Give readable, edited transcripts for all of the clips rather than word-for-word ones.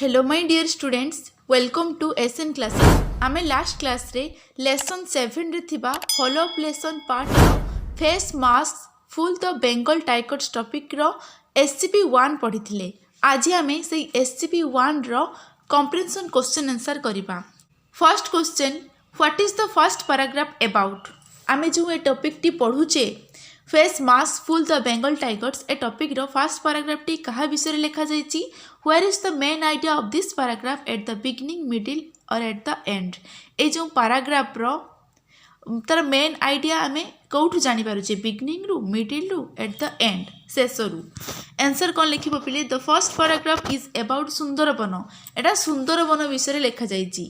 Hello my dear students, welcome to SN classes. आमे last class रे lesson 7 रे थिबा फॉलो अप लेसन पार्ट रो face mask full the Bengal tigers topic रो SCP-1 पढ़िथिले। आज आमे से SCP-1 रो कॉम्प्रिहेंशन क्वेश्चन आंसर करिबा। First question, what is the first paragraph about? आमे जो ए टॉपिक टी पढ़ुचे face mask full the Bengal tigers ए टॉपिक रो फर्स्ट पैराग्राफ टी कहा विषय लिखा जाइछि? Where is the main idea of this paragraph at the beginning, middle or at the end? ए जो paragraph रो तार मेन आइडिया आमे कौठु जानि पारुचे? बिगिनिंग रु, मिडिल रु, एट द एंड, शेष रु। आंसर कौन लिखिबो पिले? The first paragraph is about Sundarban. एटा सुंदरबन विषय लिखा जाइछि।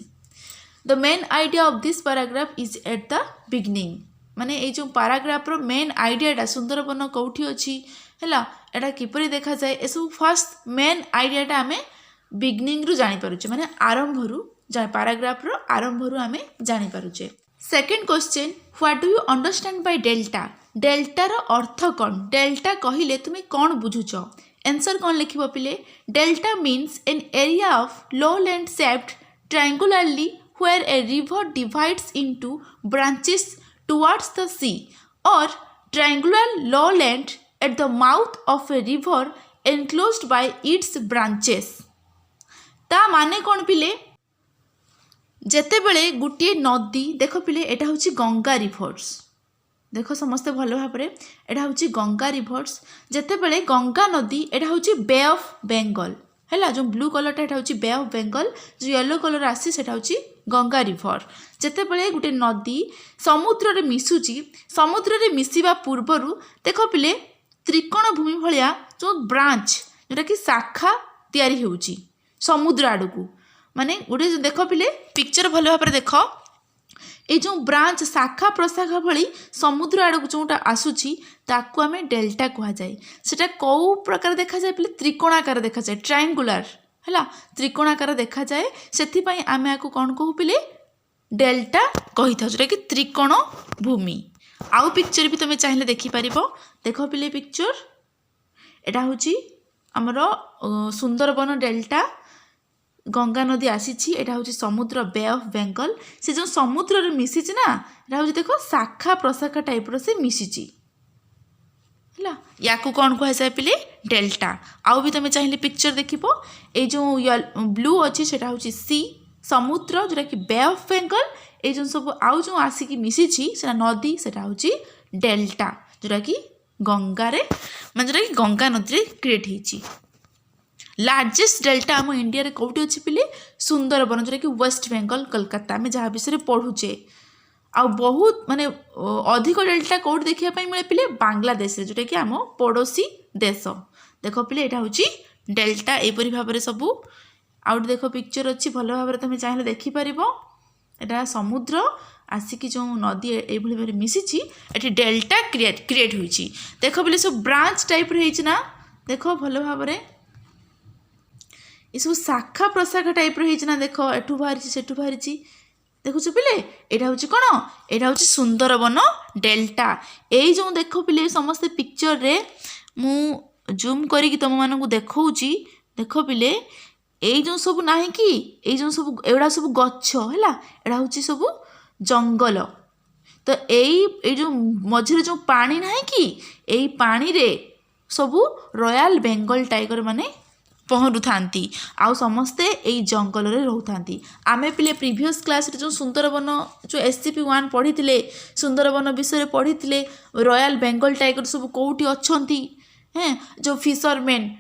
The main idea of this paragraph is at the beginning. माने ए जो पैराग्राफ रो मेन आइडियाटा सुंदरबन कौठी अछि हैला, एटा किपरि देखा जाए ए सब फर्स्ट मेन आइडियाटा आमे बिगिनिंग रु जानि पारुचे, माने आरंभ रु पैराग्राफ रो आरंभ रु आमे जानि पारुचे। Second question, what do you understand by delta? Delta रो अर्थ कोन? डेल्टा कहिले तुमे कोन बुझुचो? आंसर कोन लिखिबो पिले? Delta means an area of lowland shaped triangularly where a river divides into branches towards the sea, or triangular lowland at the mouth of a river enclosed by its branches। ता माने कौन पिले? जेते बेले गुटिए नदी देख पिले, एटा होची गंगा रिवर्स। देखो समस्ते भल भाव एटा होची गंगा रिवर्स। जेते बेले गंगा नदी एटा होची बे ऑफ बेंगल हैला, जो ब्लू कलर एटा होची बे ऑफ बेंगल, जो येलो कलर आसी सेटा होची गंगा रिवर। जेते बेले गुटे नदी समुद्र रे मिसुची, समुद्र रे मिसिबा पूर्वरु देखो पिले त्रिकोण भूमि भलिया जो ब्रांच जोटा कि शाखा तैयारी होउची समुद्र आड़कू। माने गोटे देख पिले पिक्चर भल भाव देख, ये जो ब्रांच शाखा प्रशाखा भली समुद्र आड़कू जोटा आसुची ताकू आमे डेल्टा कहा जाए। सेटा कौ प्रकार देखा जाए पिले? त्रिकोणाकार देखा जाए, ट्रायंगुलर हैला, त्रिकोणाकार देखा जाए। सेथि पई आमे आकू कोन कहू पिले? डेल्टा कहि था, जोटा कि त्रिकोण भूमि। आउ पिक्चर भी तुम चाहिए देखिपार। देख पिले पिक्चर, एटा होची हमर सुंदरबन डेल्टा, गंगा नदी आसीछि, एटा होची समुद्र बे ऑफ बेंगल। से जो समुद्र रे मिसिछि ना, एटा होची देखो शाखा प्रशाखा टाइप रो से मिसिछि हैला, याकू कोन कहै जाय पिले? डेल्टा। आउ भी तुम चाहिए पिक्चर देखिबो, ए जो ब्लू अछि सेटा होची सी समुद्र, जोटा कि बे ऑफ बेंगल। ये जो सब आउ जो आसिकी मिसिछि सेटा नदी, सेटा होची डेल्टा, जोटा कि गंगा रे माने जोटा कि गंगा नदी रे क्रिएट हिची। लार्जेस्ट डेल्टा आम इंडिया रे कोठी अछि पिले? सुंदरबन, जोटा कि वेस्ट बेंगल कलकत्ता में जहाँ विषय पढ़ुचे। आ बहुत माने अधिक डेल्टा कोठी देखिया पई मिले पिले? बांग्लादेश रे, जोटा कि आम पड़ोसी देश। देखो पिले एटा होची डेल्टा एपरि भाबरे सबु। आउट देखो पिक्चर अच्छी भल भाव तुम चाहिए देखिपार। एटा समुद्र आसिकी जो नदी ये भाई मिसिछि, एटी डेल्टा क्रिएट होइछि। देख बोले सब ब्रांच टाइप रही ना, देख भल भाव ये सब शाखा प्रशाखा टाइप रही ना। देख एठू बाहरी सेठू बाहरी, देखुच पिले एटा होछि कोन? एटा होछि सुंदरबन डेल्टा। एई जो देख पिले समस्त पिक्चर रे मु जूम करिक तुम मानकु देखौछि। देख पिले এই जो सब नाही कि এই जो सब एड़ा सब गच्छ हैला, एड़ा होची सब जंगल। तो এই जो मझिरे जो पानी नाही कि এই पानी रे सब रॉयल बेंगल टाइगर माने पहरु थांती, आउ समस्ते এই जंगल रे रहु थांती। आमे पिले प्रीवियस क्लास रे जो सुंदरबन जो SCP-1 पढ़िथिले, सुंदरबन विषय पढ़िथिले, रॉयल बेंगल टाइगर सब कोठी अछंती हैं, जो फिशरमैन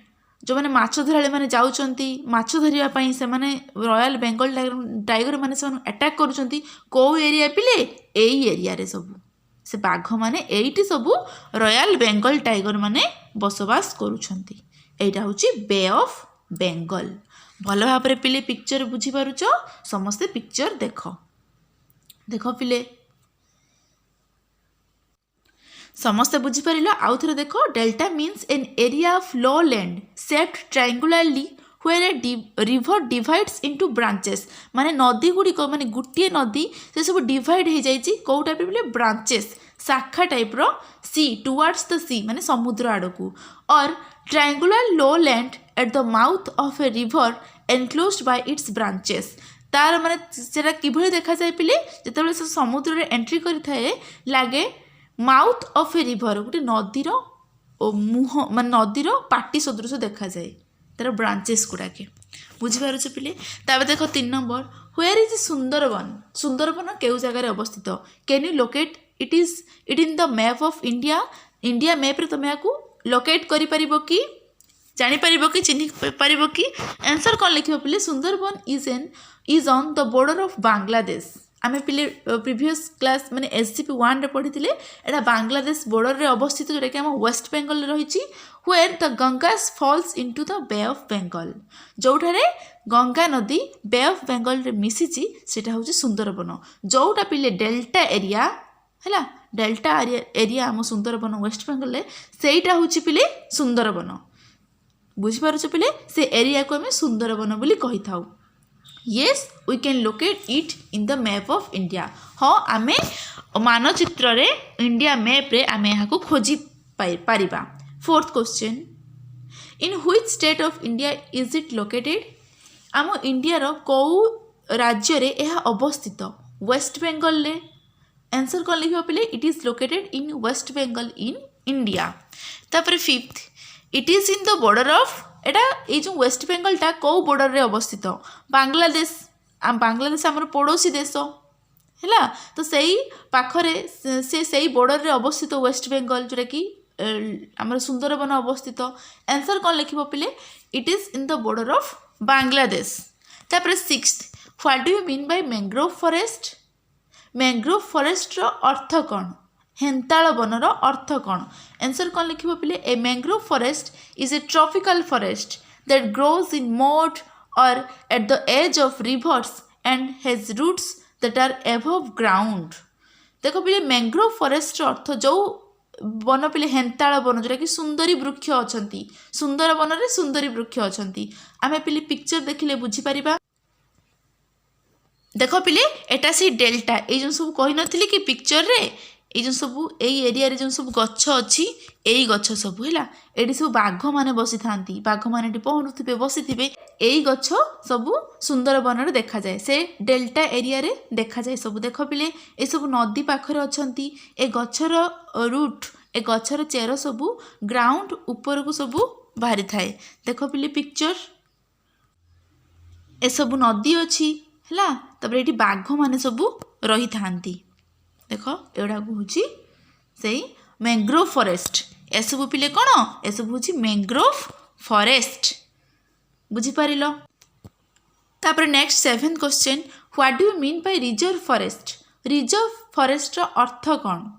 जो मैंने माछ धराली मैंने जाउचंती माछ धरिया पई, से माने रॉयल बेंगल टाइगर माने से अटैक करूचंती। को एरिया पिले? एई एरिया रे सब से बाघ माने एइटी सब रॉयल बेंगल टाइगर माने बसवास करूचंती। एइटा होची बे ऑफ बेंगल। भल भाव रे पिले पिक्चर बुझी पारुचो? समस्ते पिक्चर देखो। देखो पिले समस्त बुझीपार। आउ थे देख, delta means an area of low land shaped triangularly where a river divides into branches. माने नदी गुड़िक माने गोटे नदी से सब डिवाइड हो जाइए कौ टाइप ब्रांचेस शाखा टाइप रो सी टुवर्ड्स द सी माने समुद्र आड़कू or triangular low land at the mouth of a river enclosed by its branches तार माने सेटा किभଳି देखा जाय पिले जेतेबेले से समुद्र रे एंट्री करि थाए लागे माउथ ऑफ ए रिवर गोटे नदीर मुह मान नदीर पाटी सदृश देखा जाए तार ब्रांचेस गुड़ाके बुझीपार पिले तापर देख 3 number where is Sundarban Sundarban केउ जगार अवस्थित can you locate it in the map of India India map रे तुम याकू लोकेट करि परिबो कि जानि परिबो कि चिन्हि परिबो कि आंसर कौन लिखिबो पिले Sundarban is on the border of Bangladesh आमे पिले प्रीवियस क्लास माने एससीपी 1 रे पढ़िथिले एटा बांग्लादेश बॉर्डर रे अवस्थित जोटा कि हम वेस्ट बेंगल रे रहिछि where the Ganges falls into the bay of Bengal जोठारे गंगा नदी बे ऑफ बेंगल रे मिसिछि सेटा होछि सुंदरबन जोटा पिले डेल्टा एरिया हैला डेल्टा एरिया हम सुंदरबन वेस्ट बेंगल रे सेटा होछि पिले सुंदरबन बुझि पारुछ पिले से एरिया को हम सुंदरबन बोली कहि थाउ yes we can locate it in the map of India हाँ आमे मानचित्र रे इंडिया मैप रे आमे यहाँ को खोजी Paribas 4th question in which state of India is it located आम इंडिया रो कौ राज्य रे यह अवस्थित वेस्ट बेंगल रे आंसर कौन लिखिबो पिले it is located in West Bengal in India तापर 5th it is in the border of एटा ये जो वेस्ट बेंगल टा कौ बॉर्डर रे अवस्थित बांग्लादेश बांग्लादेश आमर पड़ोसी देश है तो सही पाखरे से बॉर्डर रे अवस्थित वेस्ट बेंगल जोटा कि आमर सुंदरबन अवस्थित आंसर कौन लिखिबो पिले it is in the border of Bangladesh तापर 6th what do you mean by mangrove forest रो अर्थ कौन हेन्ताल बनर अर्थ कौन आंसर कौन लिखिबो पिले a mangrove forest is a tropical forest that grows in mud or at the edge of rivers and has roots that are above ground देखो पिले मैंग्रोव फॉरेस्ट अर्थ जो वन पिले हेन्ताल बन जोटा कि सुंदरी वृक्ष अछंती सुंदर वन रे सुंदरी वृक्ष अछंती आमे पिले पिक्चर देखिले बुझी परिबा देखो पिले एटा से डेल्टा ए जो सब कहि नथिली कि पिक्चर रे ये जो सब यही एरिया रे जो सब गछ अच्छी यही गछ सब है ये सब बाघ मैंने बसी था बाघ मैंने पहरुवे बसी थे यही गछ सब सुंदरबन देखा जाए से डेल्टा एरिया रे देखा जाए सब देख पिले ये सब नदी पाखरे अच्छी ए गछर रूट ए गछर चेर सब ग्राउंड ऊपर को सब बाहरी थाए देख पिले पिक्चर ए सब नदी अच्छी है तापर ये बाघ मैंने सब रही था देख एगुड़ा हूँ से मैंग्रोव फॉरेस्ट एसबू पिले कौन एसबू हूँ मैंग्रोव फॉरेस्ट बुझीपार तापर next 7th question what do you mean by reserve forest अर्थ कौन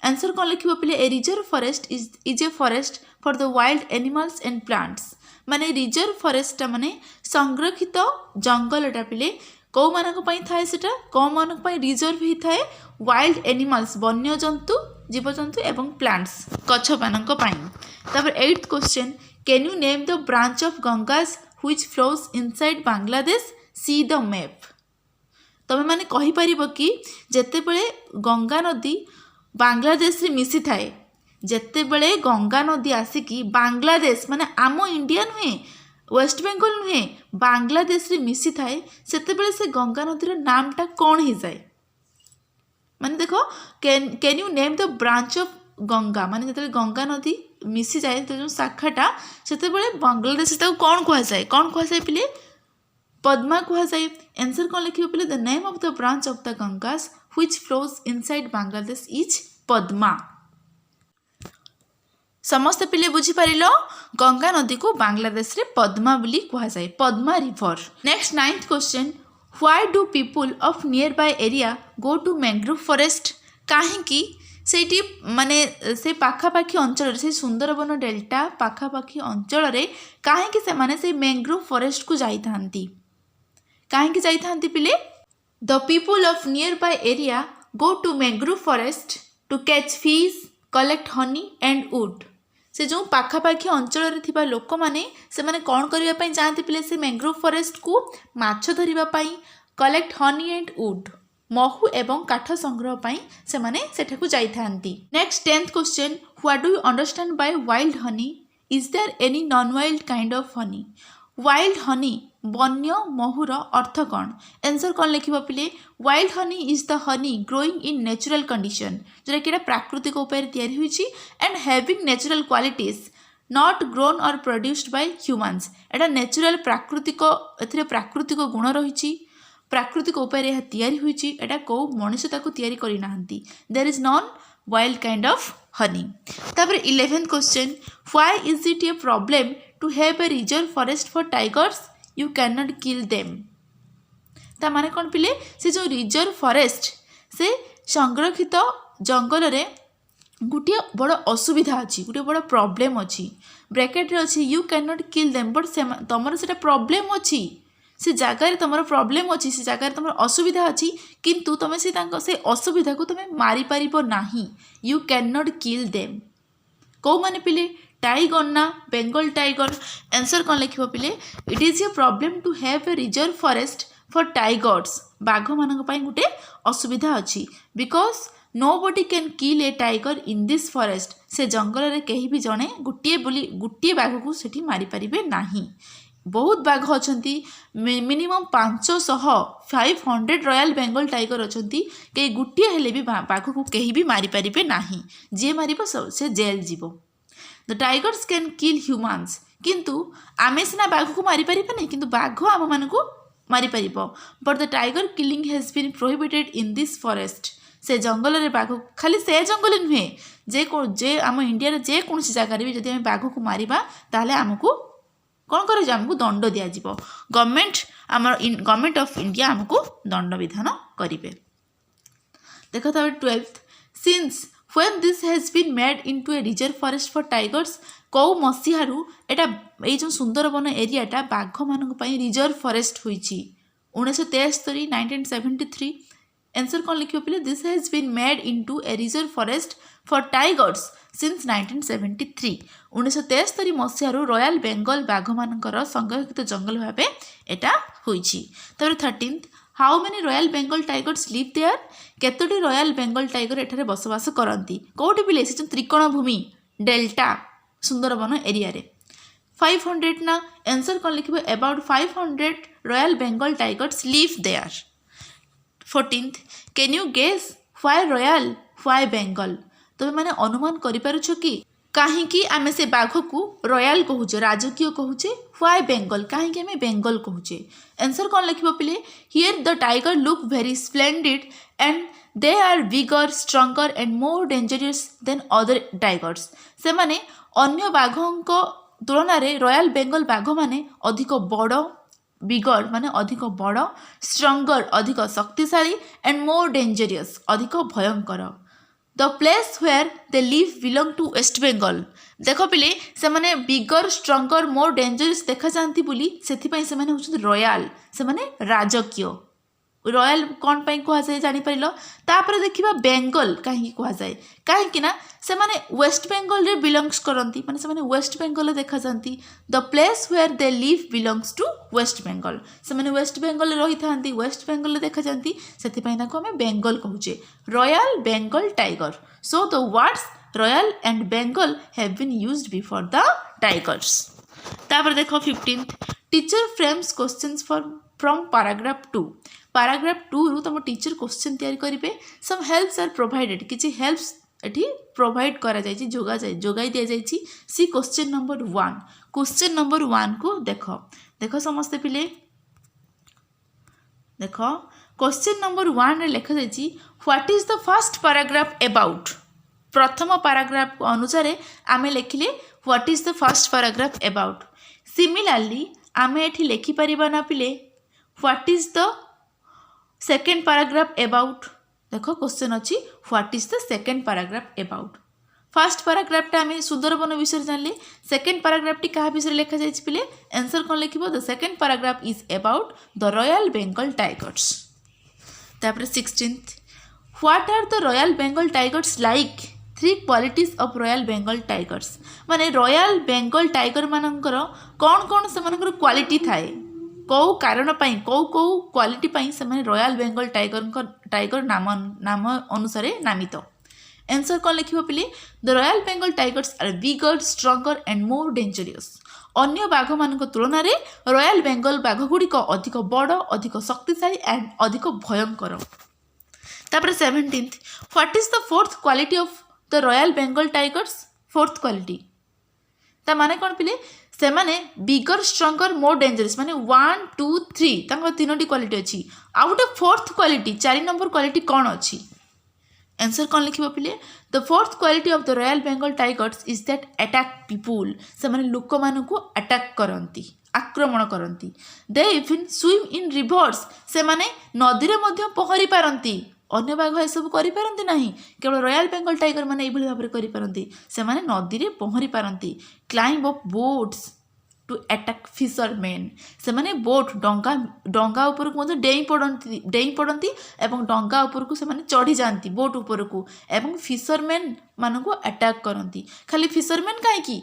आंसर कौन लिखिबो पिले a reserve forest is a forest for the wild animals and plants माने रिजर्व फॉरेस्ट माने संरक्षित जंगलटा पिले कौ मानक पई थाए सेटा कौ मानक पई रिजर्व ही थाए वाइल्ड एनिमल्स वन्य जंतु जीवजंतु एवं प्लांट्स गछ मानक पई तापर 8th question can you name the branch of Ganges which flows inside Bangladesh see the map तमे माने कहि परिबो कि जेतेबेले गंगा नदी बांग्लादेश रे मिसी थाए जेतेबेले गंगा नदी आसिकी बांग्लादेश माने आम इंडिया नुहे वेस्ट बेंगल नुहे बांग्लादेश रे मिसी थाए सेतेबेले से गंगा नदीर नामटा कौन ही जाए माने देखो can you name the branch of Ganga माने जेतेबेले गंगा नदी मिसी जाए तो जो शाखाटा सेतेबेले बांग्लादेश ताको कौन कहा जाए पिले पद्मा कहा जाए आंसर कौन लिखिबो पिले the name of the branch of the Ganges which flows inside Bangladesh is Padma समस्त पिले बुझीपार गंगा नदी को बांग्लादेश रे पद्मा बोली कहा जाए Padma river next 9th question why do people of nearby area go to mangrove forest कहीं सेठी माने से पाखापाखी अंचल से सुंदरबन डेल्टा पाखापाखी अंचल कहीं से माने से मैंग्रोव फॉरेस्ट को जाई थांती कहीं जाई थांती पिले the people of nearby area go to mangrove forest to catch fish collect honey and wood से जो पाखापाखी अंचल थिबा लोक माने से माने कौन करिया पई जाते पिले से मैंग्रोव फॉरेस्ट को माछ धरिबा पई कलेक्ट हनी एंड वुड महु एवं काठ संग्रह पाई से माने सेठाकू जाइथांती। Next 10th question, what do you understand by wild honey? Is there any non wild kind of honey? Wild honey वन्य महूर अर्थ कौन? आंसर कौन लिखिबो पिले? Wild honey is the honey growing in natural condition, जोटा कि प्राकृतिक उपाय तैयारी होइछि and having natural qualities not grown or produced by humans. एटा नेचुरल प्राकृतिक एथिरे प्राकृतिक गुण रहिछि, प्राकृतिक उपाय यह तैयारी होइछि, एटा को मनुष्य ताको तैयारी करि नाहंती। There is non wild kind of honey. तापर 11th question, why is it a problem to have a reserve forest for tigers? You can not kill them. ता माने कौन पिले? से जो रिजर्व फॉरेस्ट से संरक्षित जंगल रे गोटे बड़ असुविधा अच्छी, गोटे बड़ प्रॉब्लम अच्छी, ब्रैकेट रे अच्छी you can not kill them, but तुमर से प्रॉब्लम अच्छी, से जगार तुम प्रॉब्लम अच्छी, से जगार तुम असुविधा अच्छी, किंतु तुम से असुविधा को तुम मारी पारिबो नाही। You can not kill them. कौ माने पिले? टाइगर ना बेंगल टाइगर। आंसर कौन लिखिबो पिले? It is a problem to have a reserve forest for tigers. बाघ मानक पई गुटे असुविधा अच्छी, because nobody can kill a tiger in this forest. से जंगल रे कहीं भी जणे गुटिए बाघ को सेठी मारी पारिबे नाही। बहुत बाघ अछंती, मिनिमम 500 रॉयल बेंगल टाइगर अछंती, कई गुटिए हेले भी बाघ को कहीं भी मारी पारिबे नाही। जे मारिबो से जेल जीवो। The tigers can kill humans, किंतु आमे सिना बाघ को मारी पारिबे नहीं, किंतु बाघ आम मान को मारी पारिबो। But the tiger killing has been prohibited in this forest. से जंगल रे बाघ, खाली से जंगल नुहे, जे आम इंडिया रे जे कौन जगार भी जदि आम बाघ को मारिबा ताहले आमको कौन करे? आमको दंड दिया जिवो। गवर्नमेंट ऑफ इंडिया आमको दंड विधान करिवे। देखो तबे 12th, since when this has been made into a reserve forest for tigers, कौ मसीहारू एटा ए जो सुंदरबन एरियाटा बाघ मानक पई रिजर्व फॉरेस्ट होईची? 1973 1973। आंसर कौन लिखियो पिले? This has been made into a reserve forest for tigers since 1973। 1973 मसीहारू रॉयल बेंगल बाघ मानकर संरक्षित जंगल भाबे एटा होईची। तबरे 13th, how many royal Bengal tigers live there? केतोटी रॉयल बेंगल टाइगर एठारे बसवास करती? कोठी पिले? से त्रिकोण भूमि डेल्टा सुंदरबन एरिया रे। 500 ना? आंसर कौन लिखिबो? About 500 royal Bengal tigers live there. 14th, can you guess why royal why Bengal? तुम मैंने अनुमान करि पारुछो कि कहीं आमे से बाघ को रॉयल कहूचे, राजकीय कहूचे, व्हाई बेंगल कहीं आमे बेंगल कहूचे? आंसर कौन लिखिबो पिले? Here the tiger look very splendid and they are bigger stronger and more dangerous than other tigers. से माने अन्य बाघों तुलन में रॉयल बेंगल बाघ माने अधिक बड़, बिगर माने अधिक बड़, स्ट्रंगर अधिक शक्तिशाली एंड मोर डेंजरियस अधिक भयंकर। The place where they live belong to West Bengal. देख पिले से माने बिगर स्ट्रंगर मोर डेंजरियस देखा जाती बोली से माने होउछन रॉयल, से माने राजकीय। रॉयल कौन पाई कह जाए जापर तापर देखा बेंगल कहीं कह जाए कहीं से माने वेस्ट बेंगल रे बिलोंग्स करती, माने से माने वेस्ट बेंगल देखा जाती। The place where they live belongs to West Bengal. से माने वेस्ट बेंगल रही था, वेस्ट बेंगल देखा जाती, से आम बेंगल कहूचे royal Bengal tiger. So the words royal and Bengal have been used before the tigers. तापर देखो 15th, teacher frames questions from paragraph 2। Paragraph 2 रु तुम टीचर क्वेश्चन तैयारी करेंगे। सम हेल्प्स आर प्रोवाइडेड, किसी हेल्प्स एटी प्रोवाइड करा जायछि, जोगाई दिया जायछि। See question number 1। Question number 1 को देखो समस्ते पिले देखो क्वेश्चन नंबर 1 रे लिखा जायछि what is the first paragraph about. प्रथम पैराग्राफ अनुसार आमे लिखिले what is the first paragraph about. Similarly आमे एठी लिखि परिबा ना पिले what is the second paragraph about. देखो क्वेश्चन अच्छी what is the second paragraph about. First पैराग्राफटा आम सुंदरबन विषय जानले, सेकेंड पैराग्राफटी क्या विषय लिखा जाए पिले? आंसर कौन लिखिबो? The second paragraph is about the royal Bengal tigers. तापर 16th, what are the royal Bengal tigers like? 3 qualities of royal Bengal tigers. माने रॉयल बेंगल टाइगर मानकर कौन कौन से क्वालिटी थाए? कौ कारण कौ कौ क्वालिटी से रॉयल बेंगल टाइगर नाम अनुसार नामित। आंसर कौन लिखिबो पिले the royal Bengal tigers are bigger stronger and more dangerous. अन्य बाघ मान तुलन में रॉयल बेंगल बाघ गुड़िक अधिक बड़ अधिक शक्तिशाली एंड अधिक भयंकर। तापर 17th what is the fourth quality of the royal Bengal tigers. Fourth quality ता माने कौन पिले से माने बिगर स्ट्रंगर मोर डेंजरस माने 1 2 3 तांको तीनोटी क्वालिटी अछि। आ गोटे फोर्थ क्वालिटी 4 नंबर क्वालिटी कौन अछि। आंसर कौन लिखिबो पिले the fourth quality of the royal Bengal tigers is that attack people. से माने लोक मानकु अटैक करंती आक्रमण करंती। They even swim in rivers. से माने नदी रे मध्य पहरी पारंती। अन्य बाघ ए सब करि पारंती नाही केवल रॉयल बेंगल टाइगर माने एभली भाबरे करि पारंती। से माने नदी रे पहरी पारंती। Climb up boats to attack fisherman. से माने बोट डंगा ऊपर को मते डेई पड़ती एवं डंगा ऊपर को से माने चढ़ी जाती बोट ऊपर को एवं फिशरमैन मान को अटैक करती। खाली फिशरमैन कहीं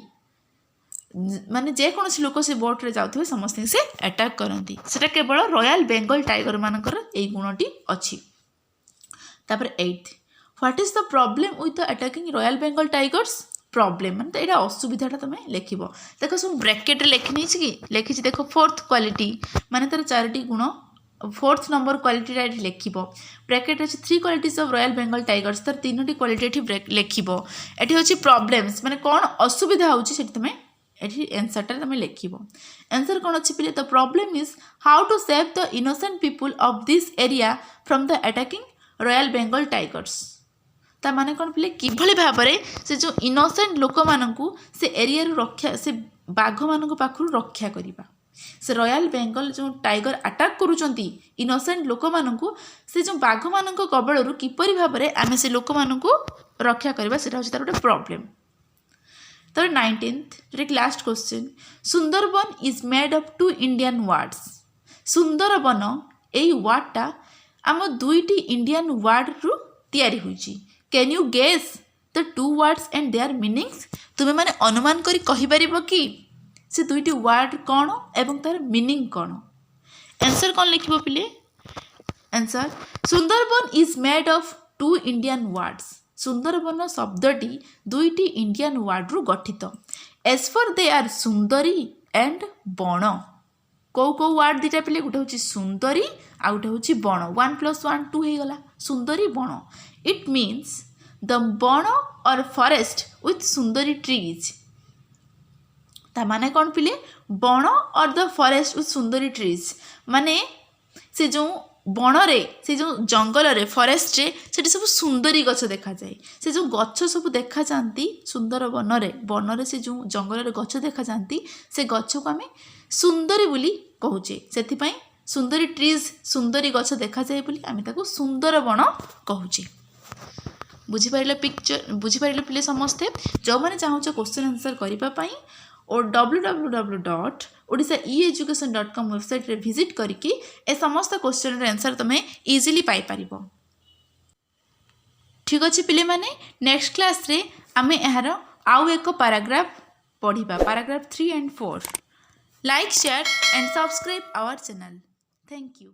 माने जेकोसी लोक से बोट रे जाउथिबे समस्त से अटैक करती। सेटा केवल रॉयल बेंगल टाइगर मानकर एई गुणटी अछि। तापर 8th what is the problem with the attacking royal Bengal tigers. Problem माने एटा असुविधाटा तुम लिखिबो। देखो सब ब्रैकेट लिखि नहीं कि लिखी देखो फोर्थ क्वालिटी माने तार चारोटी गुण फोर्थ नंबर क्वालिटी लिखिबो। ब्रैकेट अछि 3 qualities of royal Bengal tigers तार तीनोटी क्वालिटी एठी लिखिबो। एठी होछि प्रॉब्लम्स माने कोन असुविधा होछि सेठी तुम एठी आंसरटा तुम लिखिबो। आंसर कोन अछि पिले the problem is how to save the innocent people of this area from the attacking royal Bengal tigers. ता माने कौन पिले किभली भाबरे से जो इनोसेंट लोक मानकु से एरिया रक्षा से बाघ मानक पाखु रक्षा करिबा। से रॉयल बेंगल जो टाइगर अटैक करूचंती इनोसेंट लोक मानकु से जो बाघ मानक कबळरू किपरि भाबरे आमे से लोक मानकु रक्षा करिबा सेटा होछि तार गोटे प्रॉब्लम। तो 19th एक last question Sundarban is made of 2 Indian words. Sundarban एई वर्डटा आम दुईटी इंडियन वर्ड रु तैयारी होइची। Can you guess the 2 words and their meanings. तुम्हें माने अनुमान करी कहि परिबो कि से दुईटी वर्ड कौन एवं तार मीनिंग कौन। आंसर कौन लिखिबो पिले answer Sundarban is made of 2 Indian words. Sundarban शब्दटी दुईटी इंडियन वर्ड रु गठित। As for they are sundari and ban. कौ कौ वर्ड दीटा पिले गोटे हूँ सुंदरी आ गोटे हूँ बण 1 + 1 2 हो गला सुंदरी बण। इट मीन्स द बण और फॉरेस्ट विथ सुंदरी ट्रीज। ता माने कौन पिले बण और the forest with Sundari trees माने से जो बणरे से जो जंगल रे फॉरेस्ट रे से सब सुंदरी गछ देखा जाए। से जो गछ सब देखा जाती सुंदर बनरे से जो जंगल रे गछ देखा जाती से गछ को आम सुंदरी बोली कहूचे। से सुंदरी ट्रीज सुंदरी गछ देखा जाए बोली आम ताको सुंदर बण कहूचे। बुझिपारे पिक्चर बुझिपारे पिले समस्ते जो मैंने चाहूँ क्वेश्चन आंसर करने और www.odishaeeducation.com वेबसाइट रे विजिट करके ए समस्त क्वेश्चन आंसर तुम्हें इजीली पाई परिबो। ठीक अच्छे पिले माने नेक्स्ट क्लास रे आमे यार आउ एक पैराग्राफ पढ़िबा paragraph 3 and 4। Like share and subscribe our channel. Thank you.